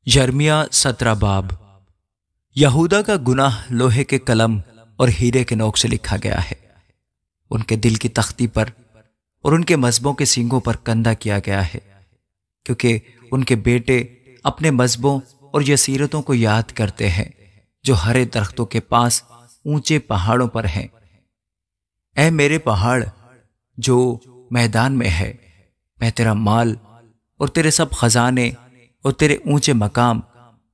यर्मिया 17 बाब। यहूदा का गुनाह लोहे के कलम और हीरे के नोक से लिखा गया है। उनके दिल की तख्ती पर और उनके मज़हबों के सींगों पर कंधा किया गया है, क्योंकि उनके बेटे अपने मज़हबों और यसीरतों को याद करते हैं जो हरे दरख्तों के पास ऊंचे पहाड़ों पर हैं। ऐ मेरे पहाड़ जो मैदान में है, मैं तेरा माल और तेरे सब खजाने और तेरे ऊंचे मकाम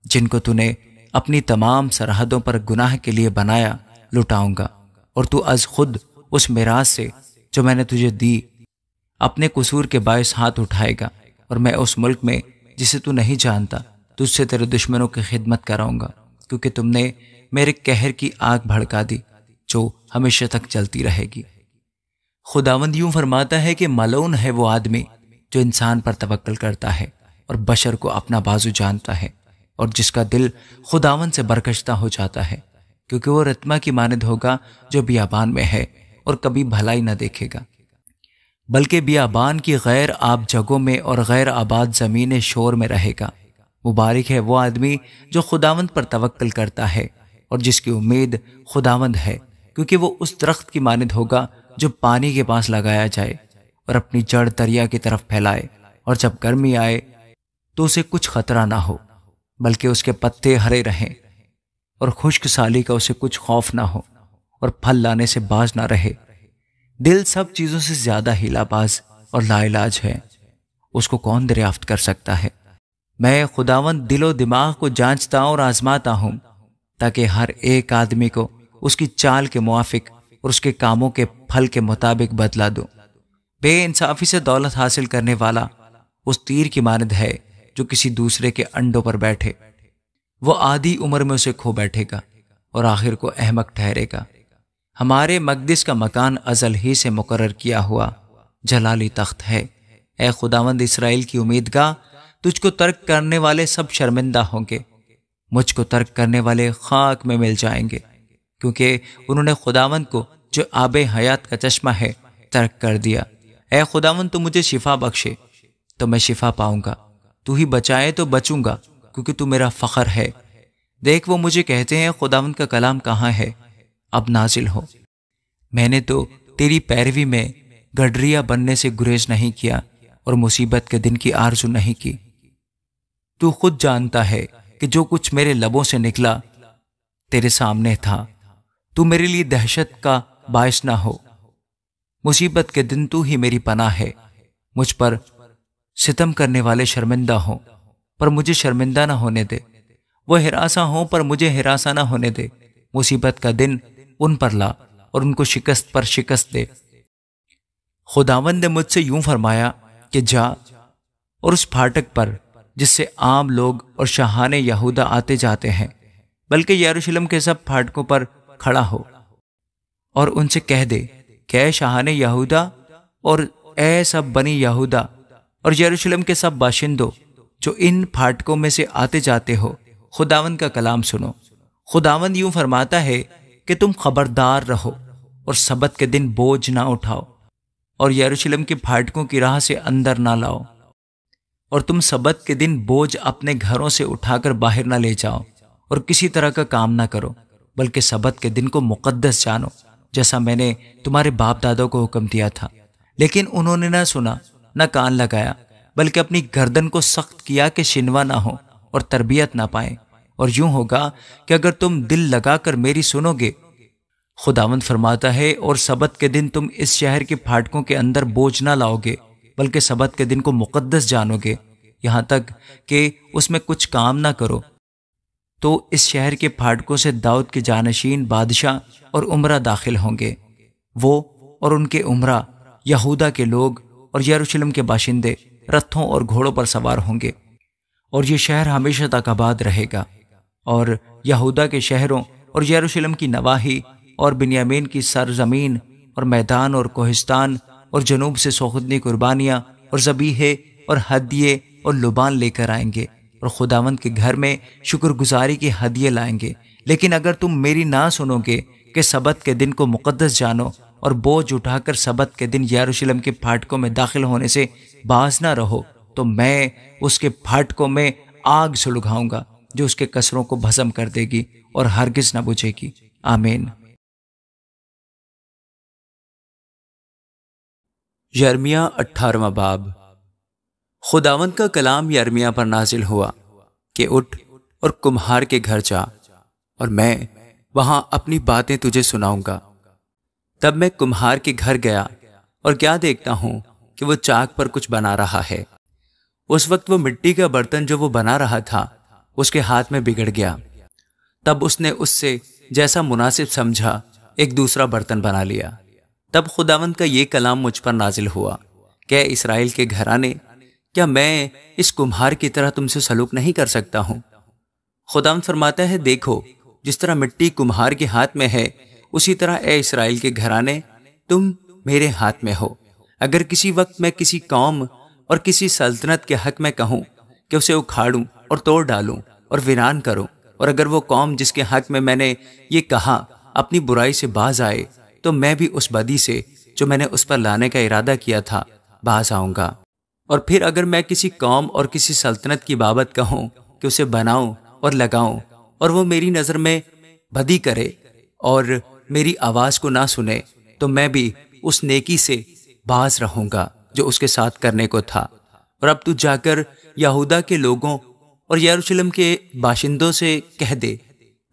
जिनको तूने अपनी तमाम सरहदों पर गुनाह के लिए बनाया लुटाऊंगा, और तू अज खुद उस मिरास से जो मैंने तुझे दी अपने कसूर के बायस हाथ उठाएगा, और मैं उस मुल्क में जिसे तू नहीं जानता तुझसे तेरे दुश्मनों की खिदमत कराऊंगा, क्योंकि तुमने मेरे कहर की आग भड़का दी जो हमेशा तक चलती रहेगी। खुदावंद यूं फरमाता है कि मलऊन है वो आदमी जो इंसान पर तवक्कल करता है और बशर को अपना बाजू जानता है, और जिसका दिल खुदावंद से बरकश्ता हो जाता है, क्योंकि वो रत्मा की मानद होगा जो बियाबान में है और कभी भलाई न देखेगा, बल्कि बियाबान की गैर आब जगहों में और गैर आबाद ज़मीन शोर में रहेगा। मुबारक है वो आदमी जो खुदावंद पर तवक्कल करता है और जिसकी उम्मीद खुदावंद है, क्योंकि वो उस दरख्त की मानद होगा जो पानी के पास लगाया जाए और अपनी जड़ दरिया की तरफ फैलाए, और जब गर्मी आए तो उसे कुछ खतरा ना हो, बल्कि उसके पत्ते हरे रहें, और खुश्क साली का उसे कुछ खौफ ना हो, और फल लाने से बाज ना रहे। दिल सब चीजों से ज्यादा हिलाबाज और लाइलाज है, उसको कौन दरियाफ्त कर सकता है। मैं खुदावंद दिलो दिमाग को जांचता और आजमाता हूं, ताकि हर एक आदमी को उसकी चाल के मुआफिक और उसके कामों के फल के मुताबिक बदला दूं। बेइंसाफी से दौलत हासिल करने वाला उस तीर की मानद है जो किसी दूसरे के अंडों पर बैठे। वो आधी उम्र में उसे खो बैठेगा और आखिर को अहमक ठहरेगा। हमारे मकदिस का मकान अजल ही से मुकर्रर किया हुआ जलाली तख्त है। ए खुदावंद इस्राएल की उम्मीदगाह, तुझको तर्क करने वाले सब शर्मिंदा होंगे, मुझको तर्क करने वाले खाक में मिल जाएंगे, क्योंकि उन्होंने खुदावंद को जो आबे हयात का चश्मा है तर्क कर दिया। ए खुदावंद, तू मुझे शिफा बख्शे तो मैं शिफा पाऊंगा, तू ही बचाए तो बचूंगा, क्योंकि तू मेरा फख्र है। देख, वो मुझे कहते हैं खुदावंद का कलाम कहाँ है, अब नाजिल हो। मैंने तो तेरी पैरवी में गडरिया बनने से गुरेज नहीं किया और मुसीबत के दिन की आरजू नहीं की। तू खुद जानता है कि जो कुछ मेरे लबों से निकला तेरे सामने था। तू मेरे लिए दहशत का बायस ना हो। मुसीबत के दिन तू ही मेरी पनाह है। मुझ पर सितम करने वाले शर्मिंदा हों, पर मुझे शर्मिंदा ना होने दे। वो हिरासा हों, पर मुझे हिरासा ना होने दे। मुसीबत का दिन उन पर ला और उनको शिकस्त पर शिकस्त दे। खुदावंद ने मुझसे यूं फरमाया कि जा और उस फाटक पर जिससे आम लोग और शाहाने यहूदा आते जाते हैं, बल्कि यरूशलेम के सब फाटकों पर खड़ा हो और उनसे कह दे कि ऐ शाहाने यहूदा और ऐ सब बनी यहूदा और यरूशलेम के सब बाशिंदों जो इन फाटकों में से आते जाते हो, खुदावंद का कलाम सुनो। खुदावंद यूं फरमाता है कि तुम खबरदार रहो और सबत के दिन बोझ ना उठाओ और यरूशलेम के फाटकों की राह से अंदर ना लाओ, और तुम सबत के दिन बोझ अपने घरों से उठाकर बाहर ना ले जाओ और किसी तरह का काम ना करो, बल्कि सबत के दिन को मुकद्दस जानो, जैसा मैंने तुम्हारे बाप दादों को हुक्म दिया था। लेकिन उन्होंने ना सुना न कान लगाया, बल्कि अपनी गर्दन को सख्त किया कि शिनवा ना हो और तरबियत ना पाए। और यूं होगा कि अगर तुम दिल लगाकर मेरी सुनोगे, खुदावंद फरमाता है, और सबत के दिन तुम इस शहर के फाटकों के अंदर बोझ ना लाओगे, बल्कि सबत के दिन को मुकद्दस जानोगे, यहां तक कि उसमें कुछ काम ना करो, तो इस शहर के फाटकों से दाऊद के जानशीन बादशाह और उमरा दाखिल होंगे। वो और उनके उमरा, यहूदा के लोग और यरूशलेम के बाशिंदे रथों और घोड़ों पर सवार होंगे, और ये शहर हमेशा तक आबाद रहेगा। और यहूदा के शहरों और यरूशलेम की नवाही और बिन्यामीन की सरजमीन और मैदान और कोहिस्तान और जनूब से सोखदनी कुर्बानियाँ और ज़बीहे और हदिये और लुबान लेकर आएंगे, और खुदावंद के घर में शुक्रगुजारी के हदिये लाएंगे। लेकिन अगर तुम मेरी ना सुनोगे कि सबत के दिन को मुकद्दस जानो और बोझ उठाकर सबत के दिन यरूशलेम के फाटकों में दाखिल होने से बाज ना रहो, तो मैं उसके फाटकों में آگ سلگاؤں گا جو اس کے کسروں کو بھسم کر دے گی اور ہرگز نہ بجھے گی۔ آمین۔ یرمیہ 18واں باب۔ خداوند کا کلام یرمیہ پر نازل ہوا کہ اٹھ اور کمہار کے گھر جا، اور میں وہاں اپنی باتیں تجھے سناؤں گا۔ تب میں کمہار کے گھر گیا اور کیا دیکھتا ہوں کہ وہ چاک پر کچھ بنا رہا ہے۔ اس وقت وہ مٹی کا برتن جو وہ بنا رہا تھا اس کے ہاتھ میں بگڑ گیا۔ تب اس نے اس سے جیسا مناسب سمجھا ایک دوسرا برتن بنا لیا۔ تب خداوند کا یہ کلام مجھ پر نازل ہوا کہ اسرائیل کے گھرانے، کیا میں اس کمہار کی طرح تم سے سلوک نہیں کر سکتا ہوں؟ خداوند فرماتا ہے، دیکھو جس طرح مٹی کمہار کے ہاتھ میں ہے، اسی طرح اے اسرائیل کے گھرانے تم میرے ہاتھ میں ہو۔ اگر کسی وقت میں کسی قوم اور کسی سلطنت کے حق میں کہوں کہ اسے اکھاڑوں اور توڑ ڈالوں اور ویران کروں، اور اگر وہ قوم جس کے حق میں نے یہ کہا اپنی برائی سے باز آئے، تو میں بھی اس بدی سے جو میں نے اس پر لانے کا ارادہ کیا تھا باز آؤں گا۔ اور پھر اگر میں کسی قوم اور کسی سلطنت کی بابت کہوں کہ اسے بناؤں اور لگاؤں، اور وہ میری نظر میں بدی کرے اور میری آواز کو نہ سنے، تو میں بھی اس نیکی سے باز رہوں گا جو اس کے ساتھ کرنے کو تھا۔ اور اب تو جا کر یہودا کے لوگوں اور یروشلم کے باشندوں سے کہہ دے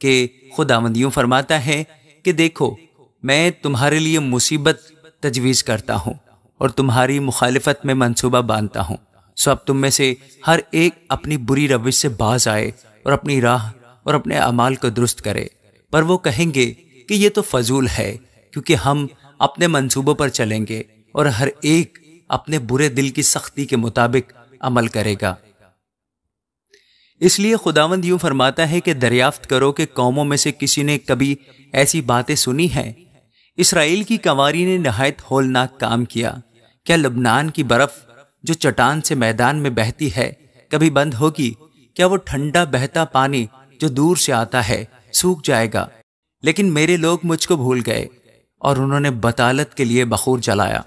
کہ خداوند یوں فرماتا ہے کہ دیکھو، میں تمہارے لیے مصیبت تجویز کرتا ہوں اور تمہاری مخالفت میں منصوبہ باندھتا ہوں۔ سو اب تم میں سے ہر ایک اپنی بری روش سے باز آئے اور اپنی راہ اور اپنے اعمال کو درست کرے۔ پر وہ کہیں گے کہ یہ تو فضول ہے، کیونکہ ہم اپنے منصوبوں پر چلیں گے اور ہر ایک اپنے برے دل کی سختی کے مطابق عمل کرے گا۔ اس لیے خداوند یوں فرماتا ہے کہ دریافت کرو کہ قوموں میں سے کسی نے کبھی ایسی باتیں سنی ہیں؟ اسرائیل کی کنواری نے نہایت ہولناک کام کیا۔ کیا لبنان کی برف جو چٹان سے میدان میں بہتی ہے کبھی بند ہوگی؟ کیا وہ ٹھنڈا بہتا پانی جو دور سے آتا ہے سوکھ جائے گا؟ لیکن میرے لوگ مجھ کو بھول گئے اور انہوں نے بطالت کے لیے بخور جلایا،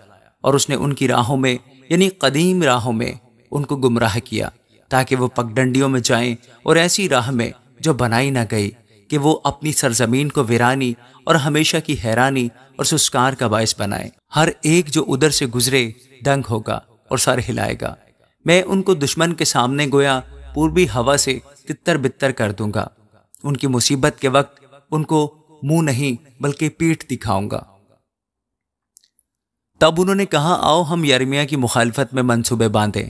اور اس نے ان کی راہوں میں یعنی قدیم راہوں میں ان کو گمراہ کیا، تاکہ وہ پگڈنڈیوں میں جائیں اور ایسی راہ میں جو بنائی نہ گئی، کہ وہ اپنی سرزمین کو ویرانی اور ہمیشہ کی حیرانی اور سسکار کا باعث بنائے۔ ہر ایک جو ادھر سے گزرے دنگ ہوگا اور سر ہلائے گا۔ میں ان کو دشمن کے سامنے گویا پوربی ہوا سے تتر بتر کر دوں گا۔ ان کی مصیبت کے وقت ان کو منہ نہیں بلکہ پیٹھ دکھاؤں گا۔ تب انہوں نے کہا، آؤ ہم یرمیہ کی مخالفت میں منصوبے باندھیں،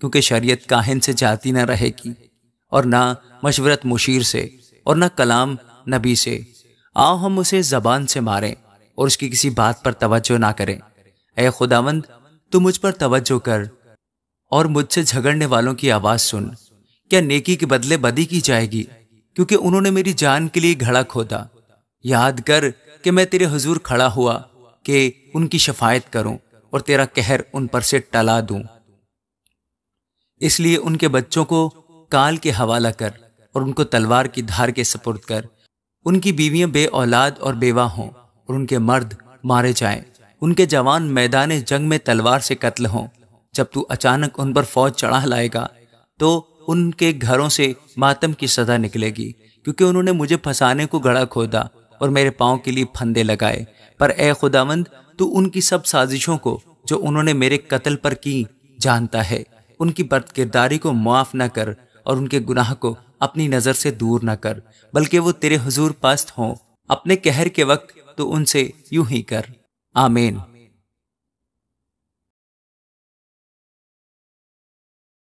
کیونکہ شریعت کاہن سے جاتی نہ رہے گی، اور نہ مشورت مشیر سے، اور نہ کلام نبی سے۔ آؤ ہم اسے زبان سے ماریں اور اس کی کسی بات پر توجہ نہ کریں۔ اے خداوند، تو مجھ پر توجہ کر اور مجھ سے جھگڑنے والوں کی آواز سن۔ کیا نیکی کے بدلے بدی کی جائے گی؟ کیونکہ انہوں نے میری جان کے لیے گھڑا کھودا۔ یاد کر کہ میں تیرے حضور کھڑا ہوا کہ ان کی شفاعت کروں اور تیرا قہر ان پر سے ٹلا دوں۔ اس لیے ان کے بچوں کو کال کے حوالہ کر اور ان کو تلوار کی دھار کے سپرد کر۔ ان کی بیویاں بے اولاد اور بیوہ ہوں اور ان کے مرد مارے جائیں۔ ان کے جوان میدان جنگ میں تلوار سے قتل ہوں۔ جب تو اچانک ان پر فوج چڑھا لائے گا تو ان کے گھروں سے ماتم کی صدا نکلے گی، کیونکہ انہوں نے مجھے پھنسانے کو گڑھا کھودا اور میرے پاؤں کے لیے پھندے لگائے۔ پر اے خداوند، تو ان کی سب سازشوں کو جو انہوں نے میرے قتل پر کی جانتا ہے۔ ان کی بد کرداری کو معاف نہ کر اور ان کے گناہ کو اپنی نظر سے دور نہ کر، بلکہ وہ تیرے حضور پست ہوں۔ اپنے قہر کے وقت تو ان سے یوں ہی کر۔ آمین۔